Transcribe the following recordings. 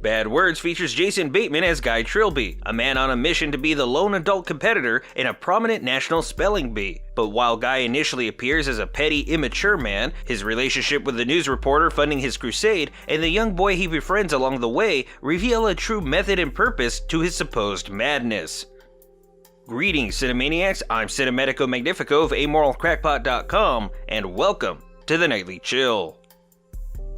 Bad Words features Jason Bateman as Guy Trilby, a man on a mission to be the lone adult competitor in a prominent national spelling bee. But while Guy initially appears as a petty, immature man, his relationship with the news reporter funding his crusade and the young boy he befriends along the way reveal a true method and purpose to his supposed madness. Greetings, Cinemaniacs, I'm Cinemedico Magnifico of AmoralCrackpot.com, and welcome to the Nightly Chill.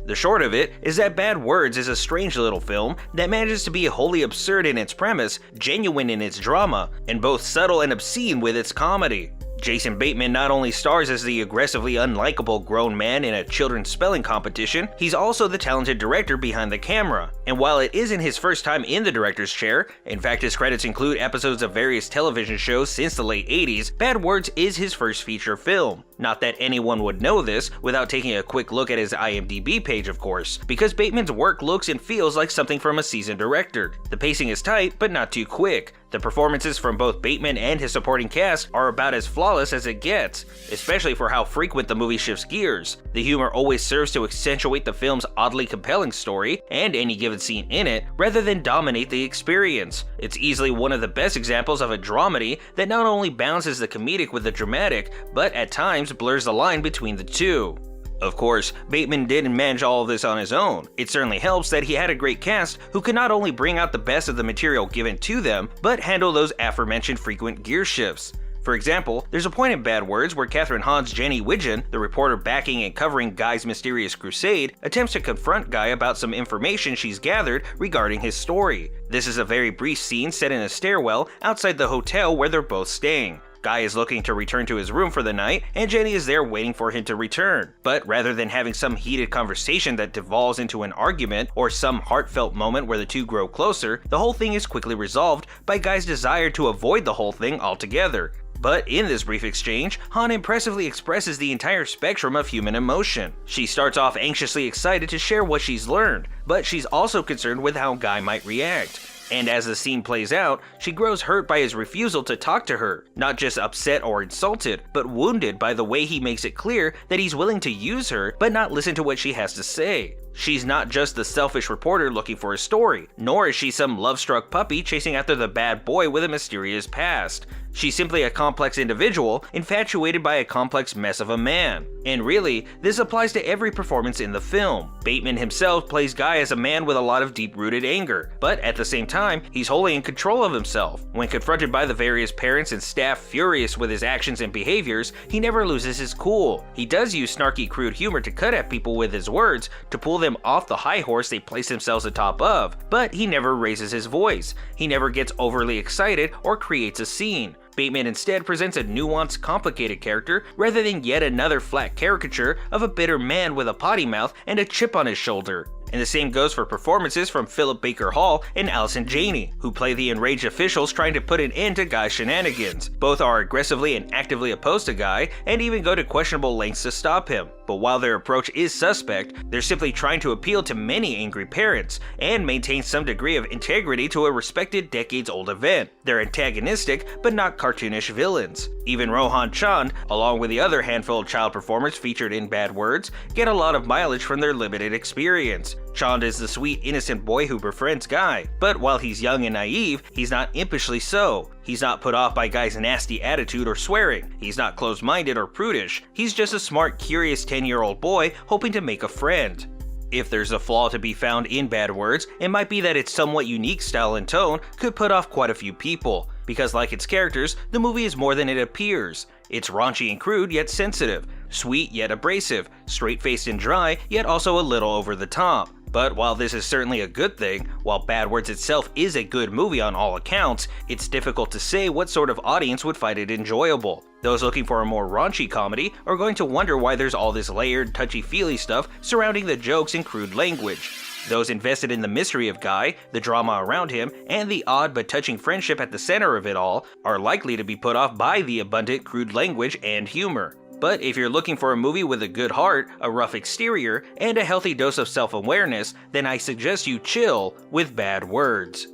The short of it is that Bad Words is a strange little film that manages to be wholly absurd in its premise, genuine in its drama, and both subtle and obscene with its comedy. Jason Bateman not only stars as the aggressively unlikable grown man in a children's spelling competition, he's also the talented director behind the camera. And while it isn't his first time in the director's chair, in fact his credits include episodes of various television shows since the late 80s, Bad Words is his first feature film. Not that anyone would know this without taking a quick look at his IMDb page, of course, because Bateman's work looks and feels like something from a seasoned director. The pacing is tight, but not too quick. The performances from both Bateman and his supporting cast are about as flawless as it gets, especially for how frequent the movie shifts gears. The humor always serves to accentuate the film's oddly compelling story and any given scene in it, rather than dominate the experience. It's easily one of the best examples of a dramedy that not only balances the comedic with the dramatic, but at times blurs the line between the two. Of course, Bateman didn't manage all of this on his own. It certainly helps that he had a great cast who could not only bring out the best of the material given to them, but handle those aforementioned frequent gear shifts. For example, there's a point in Bad Words where Catherine Hahn's Jenny Widgeon, the reporter backing and covering Guy's mysterious crusade, attempts to confront Guy about some information she's gathered regarding his story. This is a very brief scene set in a stairwell outside the hotel where they're both staying. Guy is looking to return to his room for the night, and Jenny is there waiting for him to return. But rather than having some heated conversation that devolves into an argument or some heartfelt moment where the two grow closer, the whole thing is quickly resolved by Guy's desire to avoid the whole thing altogether. But in this brief exchange, Hahn impressively expresses the entire spectrum of human emotion. She starts off anxiously excited to share what she's learned, but she's also concerned with how Guy might react. And as the scene plays out, she grows hurt by his refusal to talk to her, not just upset or insulted, but wounded by the way he makes it clear that he's willing to use her, but not listen to what she has to say. She's not just the selfish reporter looking for a story, nor is she some love-struck puppy chasing after the bad boy with a mysterious past. She's simply a complex individual, infatuated by a complex mess of a man. And really, this applies to every performance in the film. Bateman himself plays Guy as a man with a lot of deep-rooted anger, but at the same time, he's wholly in control of himself. When confronted by the various parents and staff furious with his actions and behaviors, he never loses his cool. He does use snarky, crude humor to cut at people with his words, to pull them off the high horse they place themselves atop of, but he never raises his voice. He never gets overly excited or creates a scene. Bateman instead presents a nuanced, complicated character rather than yet another flat caricature of a bitter man with a potty mouth and a chip on his shoulder. And the same goes for performances from Philip Baker Hall and Allison Janney, who play the enraged officials trying to put an end to Guy's shenanigans. Both are aggressively and actively opposed to Guy, and even go to questionable lengths to stop him. But while their approach is suspect, they're simply trying to appeal to many angry parents, and maintain some degree of integrity to a respected decades-old event. They're antagonistic, but not cartoonish villains. Even Rohan Chand, along with the other handful of child performers featured in Bad Words, get a lot of mileage from their limited experience. Chand is the sweet, innocent boy who befriends Guy, but while he's young and naive, he's not impishly so. He's not put off by Guy's nasty attitude or swearing. He's not closed-minded or prudish. He's just a smart, curious 10-year-old boy hoping to make a friend. If there's a flaw to be found in Bad Words, it might be that its somewhat unique style and tone could put off quite a few people, because like its characters, the movie is more than it appears. It's raunchy and crude yet sensitive, sweet yet abrasive, straight-faced and dry yet also a little over the top. But while this is certainly a good thing, while Bad Words itself is a good movie on all accounts, it's difficult to say what sort of audience would find it enjoyable. Those looking for a more raunchy comedy are going to wonder why there's all this layered, touchy-feely stuff surrounding the jokes and crude language. Those invested in the mystery of Guy, the drama around him, and the odd but touching friendship at the center of it all are likely to be put off by the abundant, crude language and humor. But if you're looking for a movie with a good heart, a rough exterior, and a healthy dose of self-awareness, then I suggest you chill with Bad Words.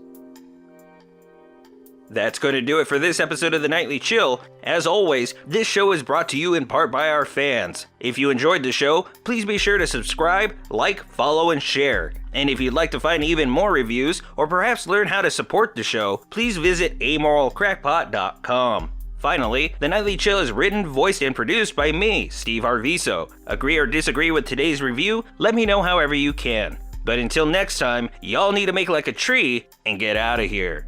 That's going to do it for this episode of the Nightly Chill. As always, this show is brought to you in part by our fans. If you enjoyed the show, please be sure to subscribe, like, follow, and share. And if you'd like to find even more reviews, or perhaps learn how to support the show, please visit amoralcrackpot.com. Finally, The Nightly Chill is written, voiced, and produced by me, Steve Harviso. Agree or disagree with today's review? Let me know however you can. But until next time, y'all need to make like a tree and get out of here.